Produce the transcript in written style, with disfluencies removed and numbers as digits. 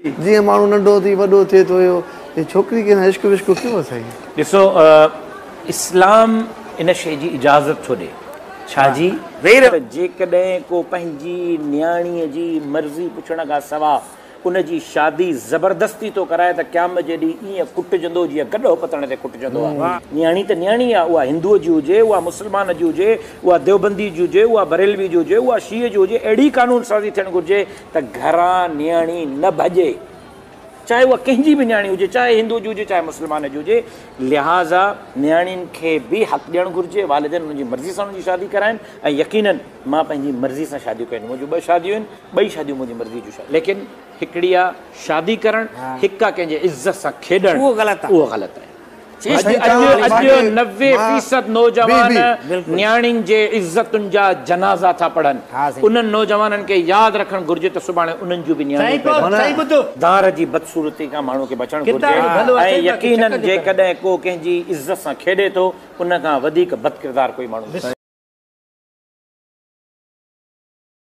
जी माण्हू नंढो थी वॾो थिए थो ये छोकिरी खे न इश्क विश्क क्यों साईं? ॾिसो इस्लाम इन शइ जी इजाज़त थो ॾे छाजी जेकॾहिं को पंहिंजी न्याणीअ जी मर्ज़ी पुछण खां सवाइ उन जी शादी ज़बरदस्ती थो कराए त क़यामत जे ॾींहुं ईअं कुटिजंदो जीअं गॾो पतण ते कुटिजंदो आहे। न्याणी त न्याणी आहे, उहा हिंदूअ जी हुजे, उहा मुस्लमान जी हुजे, उहा देवबंदी जी हुजे, उहा बरेलवी जी हुजे, उहा शीअ जी हुजे, अहिड़ी कानून साज़ी थियणु घुरिजे त घरां न्याणी न भॼे, चाहे उहा कंहिंजी बि न्याणी हुजे, चाहे हिंदू जी हुजे चाहे मुस्लमान जी हुजे। लिहाज़ा न्याणियुनि खे बि हक़ ॾियणु घुरिजे, वालिदैन उन्हनि जी मर्ज़ी सां उन्हनि जी शादी कराइनि। ऐं यकीनन मां पंहिंजी मर्ज़ी सां शादियूं कयूं, मुंहिंजूं 2 शादियूं आहिनि, 2 शादियूं मुंहिंजी मर्ज़ी जूं शादियूं, लेकिन हिकिड़ी आहे शादी करणु, हिकु आहे कंहिंजे इज़त सां खेॾणु, उहो ग़लति आहे। अॼु 90% नौजवान न्याणियुनि जे इज़तुनि जा जनाज़ा था पढ़नि। उन्हनि नौजवाननि खे यादि रखणु घुरिजे त सुभाणे उन्हनि जूं बि न्याणियूं दार जी बदसूरती खां माण्हू खे बचणु घुरिजे। ऐं यकीनन जेकॾहिं को कंहिंजी इज़त सां खेॾे थो, उन खां वधीक बदकिरदार कोई माण्हू